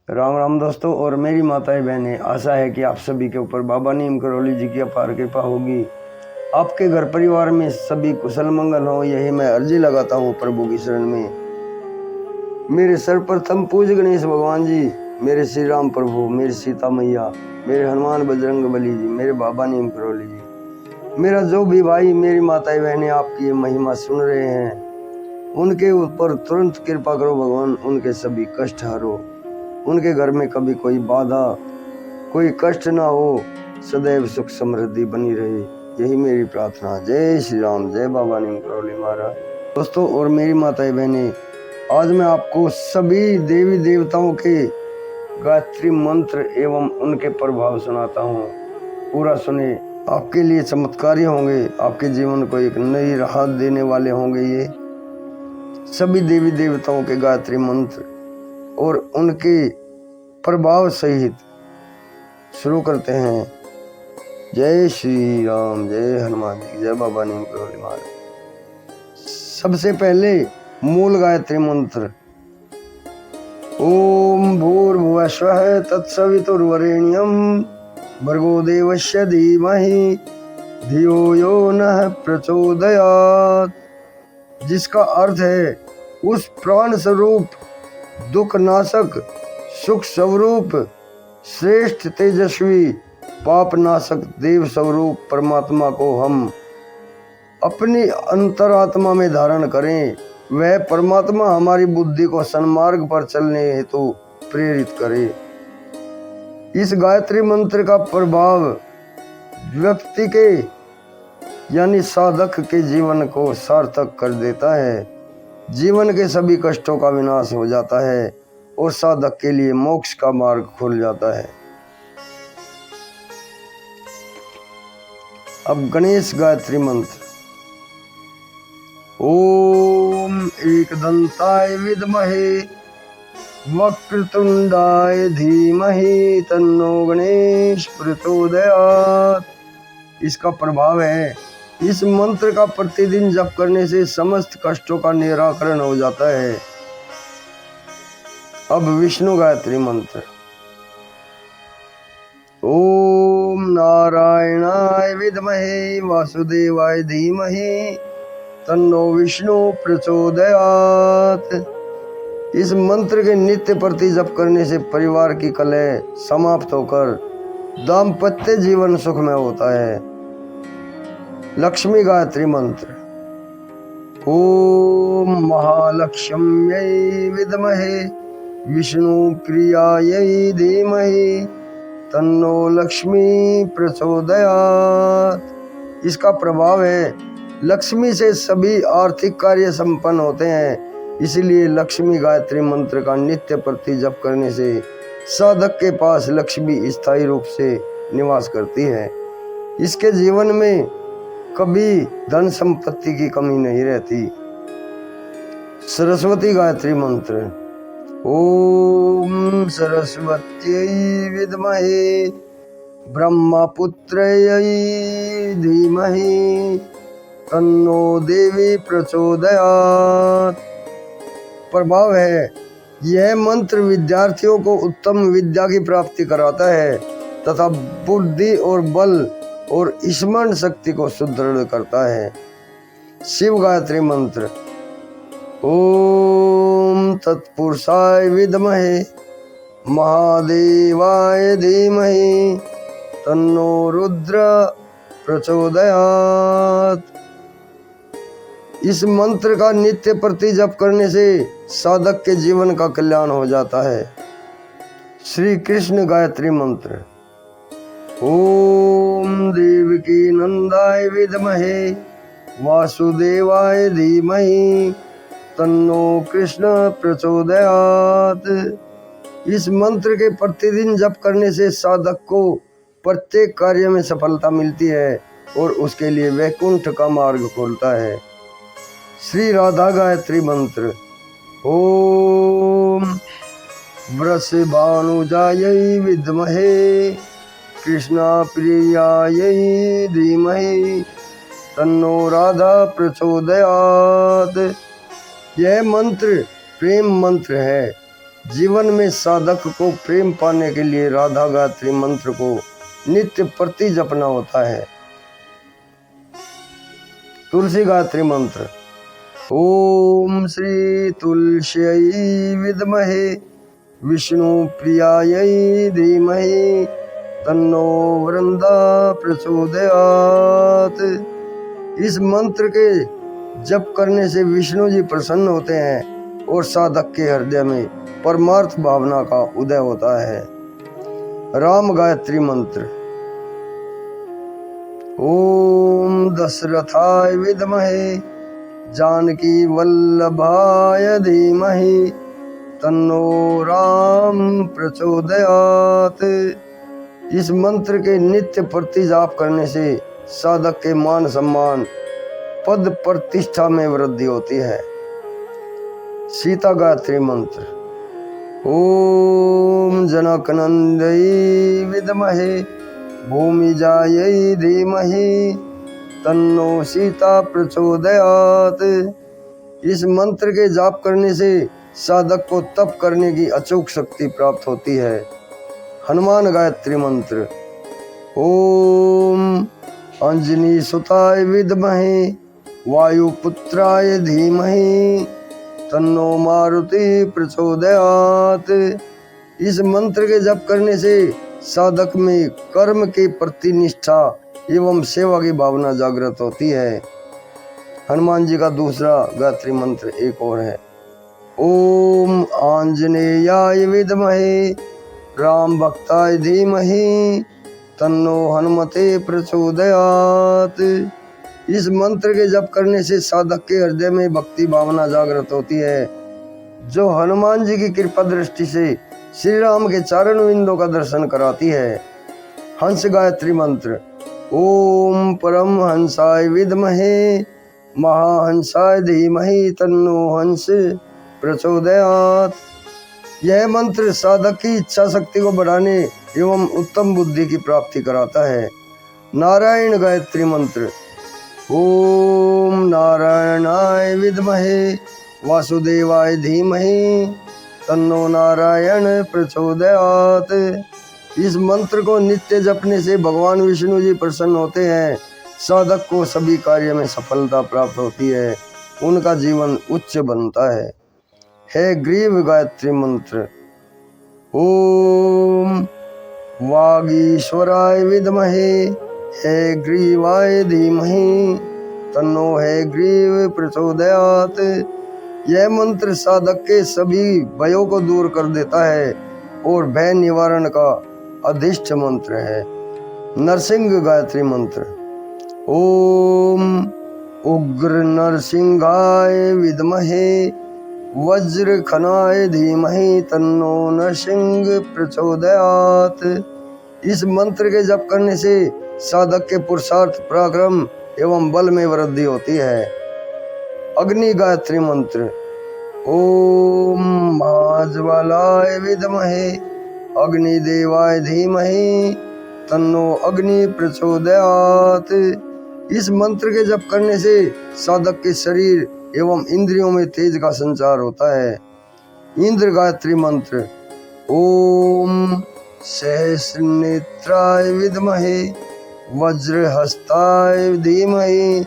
राम राम दोस्तों और मेरी माताएं बहनें, आशा है कि आप सभी के ऊपर बाबा नीम करौली जी की अपार कृपा होगी। आपके घर परिवार में सभी कुशल मंगल हो, यही मैं अर्जी लगाता हूँ प्रभु की शरण में। मेरे सर्वप्रथम पूज्य गणेश भगवान जी, मेरे श्री राम प्रभु, मेरी सीता मैया, मेरे हनुमान बजरंग बली जी, मेरे बाबा नीम करौली जी, मेरा जो भी भाई मेरी माताएं बहनें आपकी ये महिमा सुन रहे हैं, उनके ऊपर तुरंत कृपा करो भगवान, उनके सभी कष्ट हरो, उनके घर में कभी कोई बाधा कोई कष्ट ना हो, सदैव सुख समृद्धि बनी रहे, यही मेरी प्रार्थना। जय श्री राम, जय बाबा नीम करौली महाराज। दोस्तों और मेरी माताएं बहनें, आज मैं आपको सभी देवी देवताओं के गायत्री मंत्र एवं उनके प्रभाव सुनाता हूँ। पूरा सुने, आपके लिए चमत्कारी होंगे, आपके जीवन को एक नई राहत देने वाले होंगे। ये सभी देवी देवताओं के गायत्री मंत्र और उनके प्रभाव सहित शुरू करते हैं। जय श्री राम, जय हनुमान जी, जय बाबा नीम करौली महाराज। सबसे पहले मूल गायत्री मंत्र, ओम भूर्भुवः स्वः तत्सवितुर्वरेण्यं भर्गो देवस्य धीमहि धियो यो नः प्रचोदयात्, जिसका अर्थ है उस प्राण स्वरूप, दुख नाशक, सुख स्वरूप, श्रेष्ठ तेजस्वी, पाप नाशक देव स्वरूप परमात्मा को हम अपनी अंतरात्मा में धारण करें। वह परमात्मा हमारी बुद्धि को सन्मार्ग पर चलने हेतु प्रेरित करे। इस गायत्री मंत्र का प्रभाव व्यक्ति के यानी साधक के जीवन को सार्थक कर देता है। जीवन के सभी कष्टों का विनाश हो जाता है और साधक के लिए मोक्ष का मार्ग खुल जाता है। अब गणेश गायत्री मंत्र, ओम एकदंताय विद्महे वक्रतुंडाय धीमहि तन्नो गणेश प्रचोदयात्। इसका प्रभाव है, इस मंत्र का प्रतिदिन जप करने से समस्त कष्टों का निराकरण हो जाता है। अब विष्णु गायत्री मंत्र, ओम नारायणाय विद्महे वासुदेवाय धीमहि तन्नो विष्णु प्रचोदयात्। इस मंत्र के नित्य प्रति जप करने से परिवार की कलह समाप्त होकर दाम्पत्य जीवन सुखमय होता है। लक्ष्मी गायत्री मंत्र, ओम महालक्ष्म्यै विद्महे विष्णु प्रियायै धीमहि तन्नो लक्ष्मी प्रचोदयात्। इसका प्रभाव है, लक्ष्मी से सभी आर्थिक कार्य संपन्न होते हैं, इसलिए लक्ष्मी गायत्री मंत्र का नित्य प्रति जप करने से साधक के पास लक्ष्मी स्थायी रूप से निवास करती है। इसके जीवन में कभी धन संपत्ति की कमी नहीं रहती। सरस्वती गायत्री मंत्र, ओम सरस्वत्यै विद्महे ब्रह्मपुत्र्यै धीमहि तन्नो देवी प्रचोदयात्। प्रभाव है, यह मंत्र विद्यार्थियों को उत्तम विद्या की प्राप्ति कराता है तथा बुद्धि और बल और स्मरण शक्ति को सुदृढ़ करता है। शिव गायत्री मंत्र, ओम तत्पुरुषाय विद्महे महादेवाय धीमहि तन्नो रुद्र प्रचोदयात्। इस मंत्र का नित्य प्रति जप करने से साधक के जीवन का कल्याण हो जाता है। श्री कृष्ण गायत्री मंत्र, ओम देवकी नंदाय विद्महे वासुदेवाय धीमहि तन्नो कृष्ण प्रचोदयात्। इस मंत्र के प्रतिदिन जप करने से साधक को प्रत्येक कार्य में सफलता मिलती है और उसके लिए वैकुंठ का मार्ग खोलता है। श्री राधा गायत्री मंत्र, ओम वृषभानुजायै विद्महे कृष्णा प्रियायै धीमहि तन्नो राधा प्रचोदयात्। यह मंत्र प्रेम मंत्र है जीवन में साधक को प्रेम पाने के लिए राधा गायत्री मंत्र को नित्य प्रति जपना होता है। तुलसी गायत्री मंत्र। ओम श्री तुलस्यै विद्महे विष्णु प्रियायै धीमहि तन्नो वृंदा प्रचोदयात्। इस मंत्र के जप करने से विष्णु जी प्रसन्न होते हैं और साधक के हृदय में परमार्थ भावना का उदय होता है। राम गायत्री मंत्र। ओम दशरथाय विद्महे जानकी वल्लभाय धीमहि तन्नो राम प्रचोदयात्। इस मंत्र के नित्य प्रति जाप करने से साधक के मान सम्मान पद प्रतिष्ठा में वृद्धि होती है। सीता गायत्री मंत्र। ओम जनकनंदयै विद्महे भूमिजायै धीमहि तन्नो सीता प्रचोदयात्। इस मंत्र के जाप करने से साधक को तप करने की अचूक शक्ति प्राप्त होती है। हनुमान गायत्री मंत्र। ओम अंजनी सुताय विद्महे वायुपुत्राय धीमहि तन्नो मारुति प्रचोदयात्। इस मंत्र के जप करने से साधक में कर्म के प्रति निष्ठा एवं सेवा की भावना जागृत होती है। हनुमान जी का दूसरा गायत्री मंत्र एक और है। ओम आंजनेयाय विद्महे राम भक्ताय धीमहि तन्नो हनुमते प्रचोदयात्। इस मंत्र के जप करने से साधक के हृदय में भक्ति भावना जागृत होती है, जो हनुमान जी की कृपा दृष्टि से श्री राम के चरण बिंदों का दर्शन कराती है। हंस गायत्री मंत्र। ओम परम हंसाय विद्महे महाहंसाय धीमहि तन्नो हंस प्रचोदयात्। यह मंत्र साधक की इच्छा शक्ति को बढ़ाने एवं उत्तम बुद्धि की प्राप्ति कराता है। नारायण गायत्री मंत्र। ओम नारायणाय विद्महे वासुदेवाय धीमहि तन्नो नारायण प्रचोदयात्। इस मंत्र को नित्य जपने से भगवान विष्णु जी प्रसन्न होते हैं। साधक को सभी कार्य में सफलता प्राप्त होती है, उनका जीवन उच्च बनता है। हे ग्रीव गायत्री मंत्र। ओम वागीश्वराय विद्महे हे ग्रीवाय धीमहि तन्नो हे ग्रीव प्रचोदयात्। यह मंत्र साधक के सभी भयों को दूर कर देता है और भय निवारण का अधिष्ठ मंत्र है। नरसिंह गायत्री मंत्र। ओम उग्र नरसिंहाय विद्महे वज्र खनाय धीमहि तन्नो नरसिंह प्रचोदयात्। इस मंत्र के जप करने से साधक के पुरुषार्थ पराक्रम एवं बल में वृद्धि होती है। अग्नि गायत्री मंत्र। ओम महाज्वालाय विद्महे अग्निदेवाय धीमहि तन्नो अग्नि प्रचोदयात्। इस मंत्र के जप करने से साधक के शरीर एवं इंद्रियों में तेज का संचार होता है। इंद्र गायत्री मंत्र। ओम सहस्रनेत्राय विद्महे वज्रहस्ताय धीमहि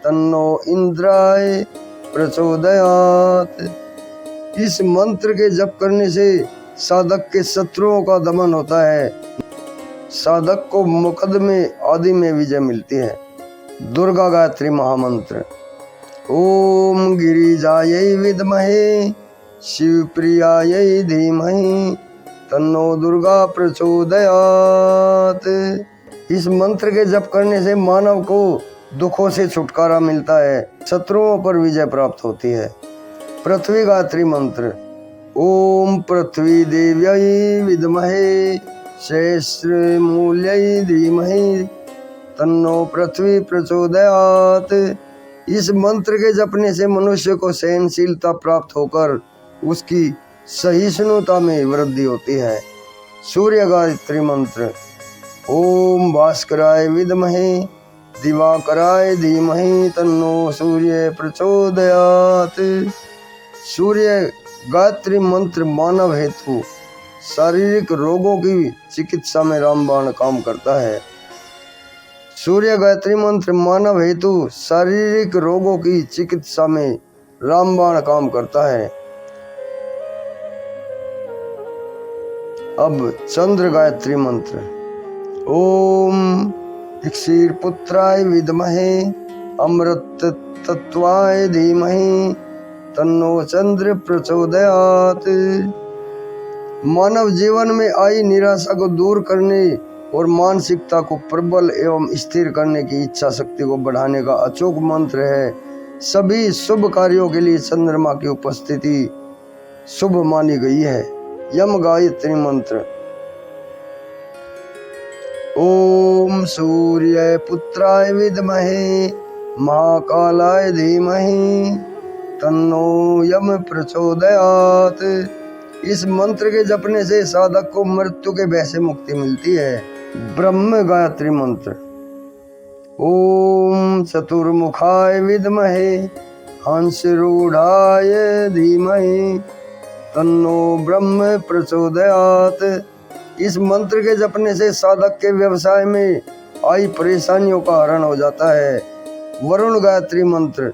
तन्नो इंद्राय प्रचोदयात्। इस मंत्र के जप करने से साधक के शत्रुओं का दमन होता है, साधक को मुकदमे आदि में विजय मिलती है। दुर्गा गायत्री महामंत्र। ओम गिरिजायै विद्महे शिवप्रियायै धीमहि तन्नो दुर्गा प्रचोदयात्। इस मंत्र के जप करने से मानव को दुखों से छुटकारा मिलता है, शत्रुओं पर विजय प्राप्त होती है। पृथ्वी गायत्री मंत्र। ओम पृथ्वी देव्यै विद्महे सहस्रमूल्यै धीमहि तन्नो पृथ्वी प्रचोदयात्। इस मंत्र के जपने से मनुष्य को सहनशीलता प्राप्त होकर उसकी सहिष्णुता में वृद्धि होती है। सूर्य गायत्री मंत्र। ओम भास्कराय विद्महे दिवाकराय धीमहि तन्नो सूर्य प्रचोदयात्। सूर्य गायत्री मंत्र मानव हेतु शारीरिक रोगों की चिकित्सा में रामबाण काम करता है। सूर्य गायत्री मंत्र मानव हेतु शारीरिक रोगों की चिकित्सा में रामबाण काम करता है। अब चंद्र गायत्री मंत्र। ओम इक्षीर पुत्राय विद्महे अमृत तत्वाय धीमहि तन्नो चंद्र प्रचोदयात्। मानव जीवन में आई निराशा को दूर करने और मानसिकता को प्रबल एवं स्थिर करने की इच्छा शक्ति को बढ़ाने का अचूक मंत्र है। सभी शुभ कार्यों के लिए चंद्रमा की उपस्थिति शुभ मानी गई है। यम गायत्री मंत्र। ओम सूर्य पुत्राय विद्महे महाकालाय धीमहि तन्नो यम प्रचोदयात्। इस मंत्र के जपने से साधक को मृत्यु के भय से मुक्ति मिलती है। ब्रह्म गायत्री मंत्र। ओम चतुर्मुखाय विद्महे हंसरूढ़ाय धीमहि तन्नो ब्रह्म प्रचोदयात्। इस मंत्र के जपने से साधक के व्यवसाय में आई परेशानियों का हरण हो जाता है। वरुण गायत्री मंत्र।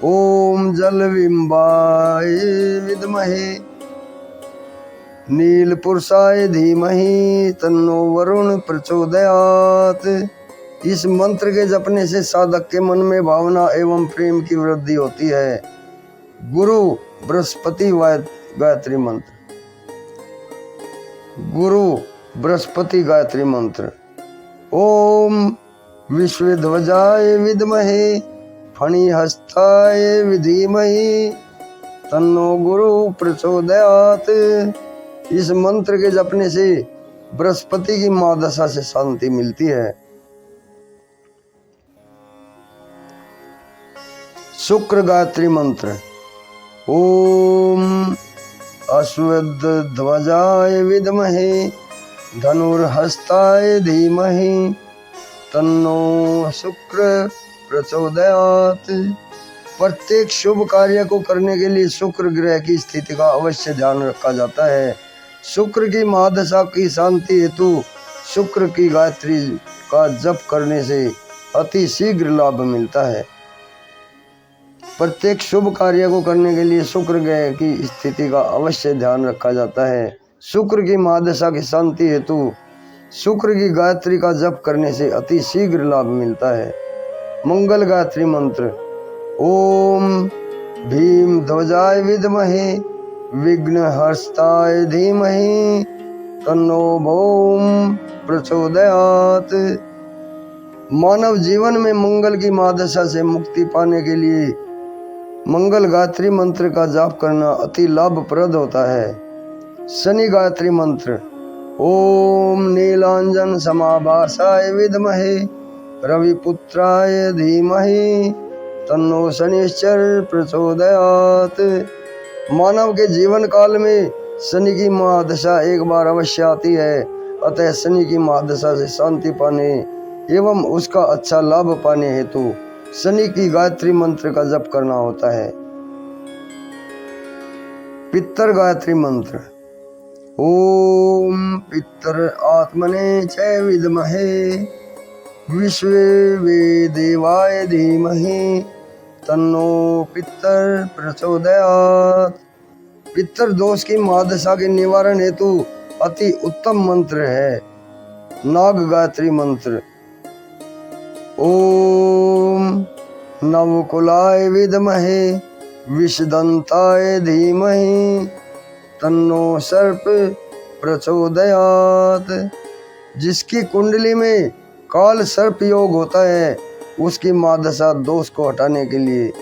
ओम जलविंबाय विद्महे नीलपुरुषाय धीमहि तन्नो वरुण प्रचोदयात्। इस मंत्र के जपने से साधक के मन में भावना एवं प्रेम की वृद्धि होती है। गुरु बृहस्पति गायत्री मंत्र। गुरु बृहस्पति गायत्री मंत्र। ओम विश्वध्वजाय विद्महे फणिहस्ताय धीमहि तन्नो गुरु प्रचोदयात्। इस मंत्र के जपने से बृहस्पति की महादशा से शांति मिलती है। शुक्र गायत्री मंत्र। ओम अश्वध्वजाय विद्महे धनुर्हस्ताय धीमहि तन्नो शुक्र प्रचोदयात्। प्रत्येक शुभ कार्य को करने के लिए शुक्र ग्रह की स्थिति का अवश्य ध्यान रखा जाता है। शुक्र की महादशा की शांति हेतु शुक्र की गायत्री का जप करने से अति शीघ्र लाभ मिलता है। प्रत्येक शुभ कार्य को करने के लिए शुक्र ग्रह की स्थिति का अवश्य ध्यान रखा जाता है। शुक्र की महादशा की शांति हेतु शुक्र की गायत्री का जप करने से अति शीघ्र लाभ मिलता है। मंगल गायत्री मंत्र। ओम भीम ध्वजाय विद्महे विघ्नहस्ताय धीमहि तन्नो भौम प्रचोदयात्। मानव जीवन में मंगल की महादशा से मुक्ति पाने के लिए मंगल गायत्री मंत्र का जाप करना अति लाभप्रद होता है। शनि गायत्री मंत्र। ओम नीलांजन समाभासाय विद्महे रविपुत्राय धीमहि तन्नो शनिश्चर प्रचोदयात्। मानव के जीवन काल में शनि की महादशा एक बार अवश्य आती है, अतः शनि की महादशा से शांति पाने एवं उसका अच्छा लाभ पाने हेतु शनि की गायत्री मंत्र का जप करना होता है। पितर गायत्री मंत्र। ओम पितर आत्मने च विद्महे विश्वे देवाय धीमहि तन्नो पितर प्रचोदयात्। पितर दोष की महादशा के निवारण हेतु अति उत्तम मंत्र है। नाग गायत्री मंत्र। ओम नवकुलाय विद्महे विषदंताय धीमहि तन्नो सर्प प्रचोदयात्। जिसकी कुंडली में काल सर्प योग होता है, उसकी महादशा दोष को हटाने के लिए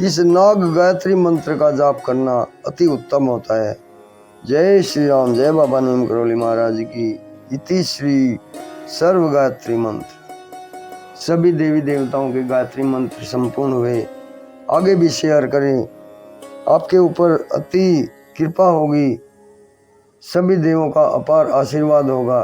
इस नाग गायत्री मंत्र का जाप करना अति उत्तम होता है। जय श्री राम। जय बाबा नीम करोली महाराज की। इति श्री सर्व गायत्री मंत्र। सभी देवी देवताओं के गायत्री मंत्र संपूर्ण हुए। आगे भी शेयर करें, आपके ऊपर अति कृपा होगी, सभी देवों का अपार आशीर्वाद होगा।